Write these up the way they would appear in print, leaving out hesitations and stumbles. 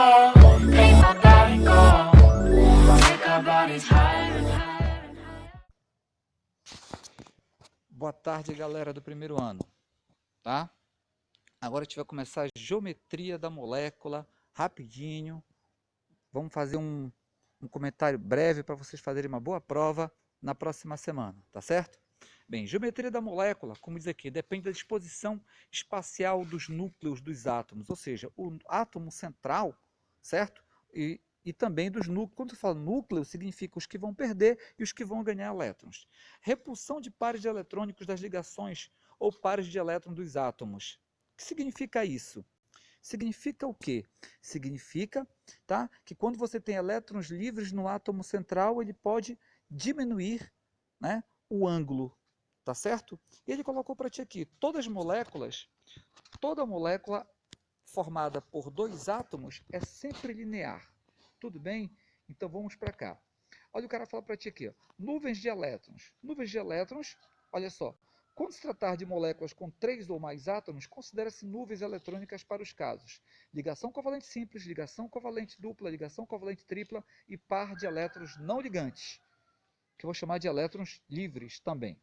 make my body go, make our bodies higher and higher and higher. Boa tarde, galera do primeiro ano, tá? Agora a gente vai começar a geometria da molécula, rapidinho. Vamos fazer um comentário breve para vocês fazerem uma boa prova na próxima semana, tá certo? Bem, geometria da molécula, como diz aqui, depende da disposição espacial dos núcleos dos átomos, ou seja, o átomo central, certo? E também dos núcleos. Quando eu falo núcleo, significa os que vão perder e os que vão ganhar elétrons. Repulsão de pares de eletrônicos das ligações ou pares de elétrons dos átomos. O que significa isso? Significa o quê? Significa, tá, que quando você tem elétrons livres no átomo central, ele pode diminuir, né, o ângulo, tá certo? E ele colocou para ti aqui, toda molécula formada por dois átomos é sempre linear. Tudo bem? Então vamos para cá. Olha, o cara fala para ti aqui, ó, nuvens de elétrons. Nuvens de elétrons, olha só, quando se tratar de moléculas com 3 ou mais átomos, considera-se nuvens eletrônicas para os casos: ligação covalente simples, ligação covalente dupla, ligação covalente tripla e par de elétrons não ligantes, que eu vou chamar de elétrons livres também.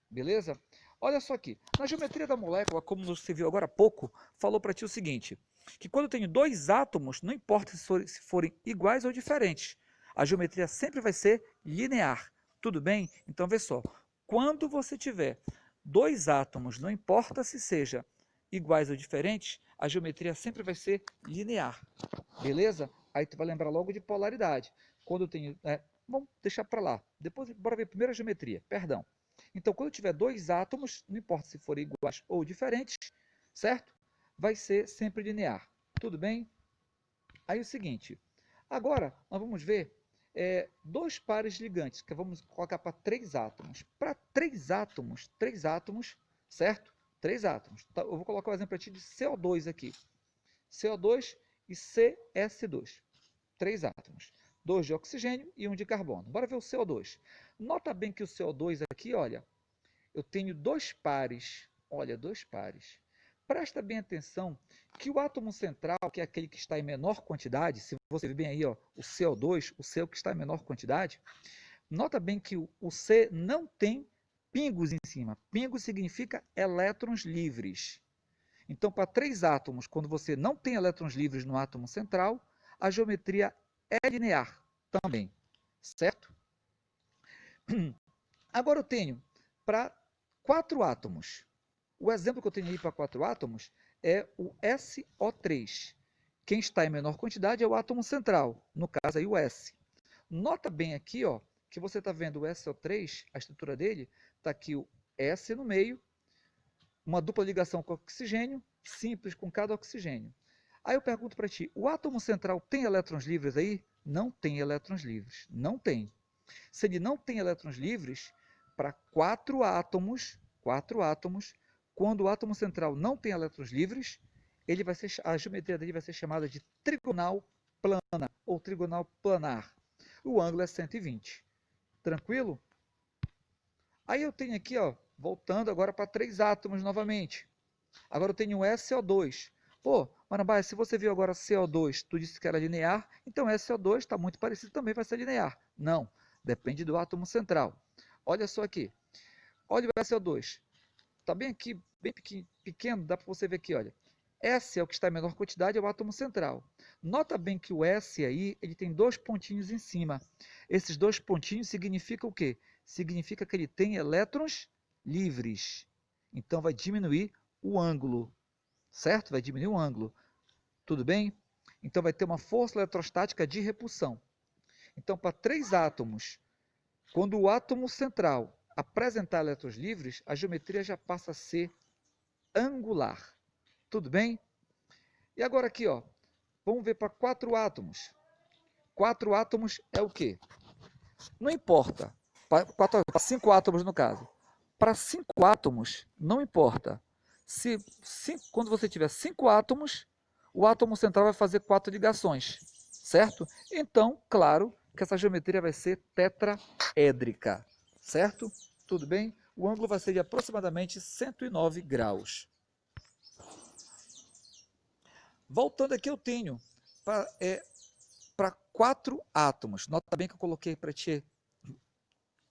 Beleza? Olha só aqui, na geometria da molécula, como você viu agora há pouco, falou para ti o seguinte, que quando eu tenho dois átomos, não importa se forem iguais ou diferentes, a geometria sempre vai ser linear. Tudo bem? Então, vê só, quando você tiver dois átomos, não importa se seja iguais ou diferentes, a geometria sempre vai ser linear. Beleza? Aí tu vai lembrar logo de polaridade. Quando eu tenho... vamos deixar para lá. Depois, bora ver primeiro a geometria. Perdão. Então, quando eu tiver dois átomos, não importa se forem iguais ou diferentes, certo? Vai ser sempre linear. Tudo bem? Aí o seguinte, agora nós vamos ver dois pares ligantes, que vamos colocar para três átomos. Para três átomos, certo? Três átomos. Tá, eu vou colocar o exemplo para ti de CO2 aqui. CO2 e CS2. Três átomos. 2 de oxigênio e 1 de carbono. Bora ver o CO2. Nota bem que o CO2 aqui, olha, eu tenho dois pares. Olha, dois pares. Presta bem atenção que o átomo central, que é aquele que está em menor quantidade, se você ver bem aí, ó, o CO2, o C que está em menor quantidade, nota bem que o C não tem pingos em cima. Pingo significa elétrons livres. Então, para três átomos, quando você não tem elétrons livres no átomo central, a geometria é linear também, certo? Agora eu tenho para 4 átomos. O exemplo que eu tenho aí para 4 átomos é o SO3. Quem está em menor quantidade é o átomo central, no caso aí o S. Nota bem aqui, ó, que você está vendo o SO3, a estrutura dele, está aqui o S no meio, uma dupla ligação com oxigênio, simples com cada oxigênio. Aí eu pergunto para ti, o átomo central tem elétrons livres aí? Não tem elétrons livres, não tem. Se ele não tem elétrons livres, para 4 átomos, quando o átomo central não tem elétrons livres, a geometria dele vai ser chamada de trigonal plana ou trigonal planar. O ângulo é 120. Tranquilo? Aí eu tenho aqui, ó, voltando agora para 3 átomos novamente. Agora eu tenho SO2. Pô, Marambá, se você viu agora CO2, tu disse que era linear, então SO2 está muito parecido, também vai ser linear. Não, depende do átomo central. Olha só aqui. Olha o SO2. Está bem aqui, bem pequeno, dá para você ver aqui, olha. S é o que está em menor quantidade, é o átomo central. Nota bem que o S aí, ele tem 2 pontinhos em cima. Esses 2 pontinhos significam o quê? Significa que ele tem elétrons livres. Então vai diminuir o ângulo, certo? Vai diminuir o ângulo. Tudo bem? Então vai ter uma força eletrostática de repulsão. Então, para 3 átomos, quando o átomo central apresentar elétrons livres, a geometria já passa a ser angular. Tudo bem? E agora aqui, ó, vamos ver para 4 átomos. 4 átomos é o quê? Não importa. Para 5 átomos no caso. Para 5 átomos, não importa. Quando você tiver 5 átomos, o átomo central vai fazer 4 ligações, certo? Então, claro que essa geometria vai ser tetraédrica, certo? Tudo bem? O ângulo vai ser de aproximadamente 109 graus. Voltando aqui, eu tenho para 4 átomos. Nota bem que eu coloquei para ti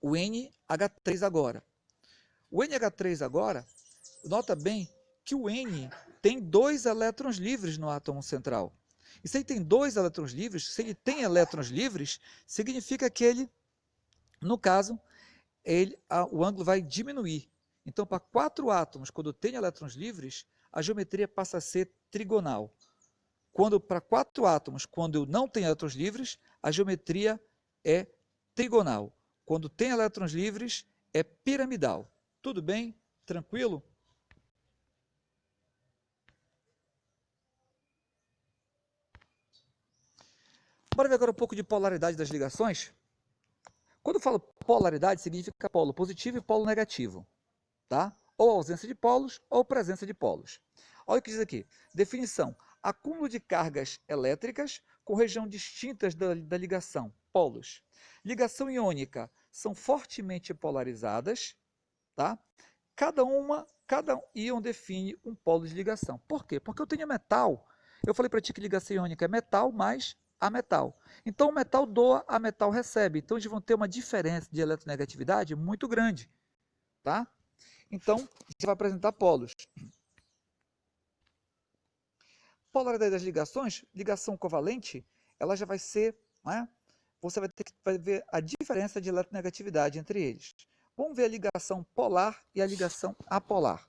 o NH3 agora. O NH3 agora, nota bem que o N tem 2 elétrons livres no átomo central. E se ele tem 2 elétrons livres, se ele tem elétrons livres, significa que ele, no caso, o ângulo vai diminuir. Então, para 4 átomos, quando tem elétrons livres, a geometria passa a ser trigonal. Para 4 átomos, quando eu não tenho elétrons livres, a geometria é trigonal. Quando tem elétrons livres, é piramidal. Tudo bem? Tranquilo? Bora ver agora um pouco de polaridade das ligações? Quando eu falo polaridade, significa polo positivo e polo negativo, tá? Ou ausência de polos ou presença de polos. Olha o que diz aqui. Definição. Acúmulo de cargas elétricas com região distintas da ligação, polos. Ligação iônica são fortemente polarizadas, tá? Cada íon define um polo de ligação. Por quê? Porque eu tenho metal. Eu falei para ti que ligação iônica é metal mais a metal. Então, o metal doa, a metal recebe. Então, eles vão ter uma diferença de eletronegatividade muito grande, tá? Então, você vai apresentar polos. Polaridade das ligações, ligação covalente, ela já vai ser, né? Você vai ver a diferença de eletronegatividade entre eles. Vamos ver a ligação polar e a ligação apolar.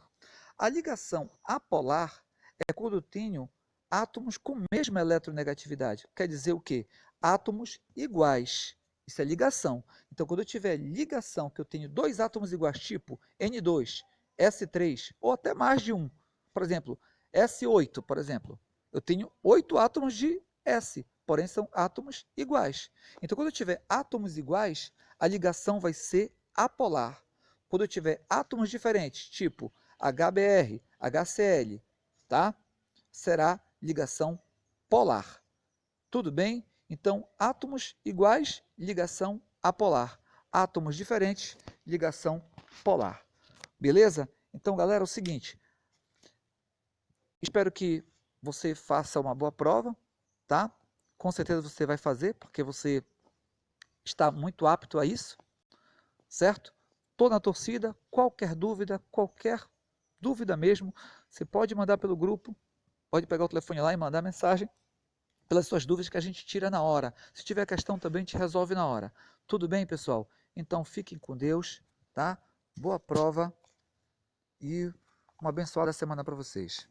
A ligação apolar é quando eu tenho átomos com mesma eletronegatividade. Quer dizer o quê? Átomos iguais. Isso é ligação. Então, quando eu tiver ligação, que eu tenho 2 átomos iguais, tipo N2, S3, ou até mais de um, por exemplo, S8, por exemplo, eu tenho 8 átomos de S, porém são átomos iguais. Então, quando eu tiver átomos iguais, a ligação vai ser apolar. Quando eu tiver átomos diferentes, tipo HBr, HCl, tá? Será ligação polar. Tudo bem? Então, átomos iguais, ligação apolar. Átomos diferentes, ligação polar. Beleza? Então, galera, é o seguinte. Espero que você faça uma boa prova, tá? Com certeza você vai fazer, porque você está muito apto a isso, certo? Estou na torcida, qualquer dúvida mesmo, você pode mandar pelo grupo, pode pegar o telefone lá e mandar mensagem pelas suas dúvidas que a gente tira na hora. Se tiver questão também, a gente resolve na hora. Tudo bem, pessoal? Então, fiquem com Deus, tá? Boa prova e uma abençoada semana para vocês.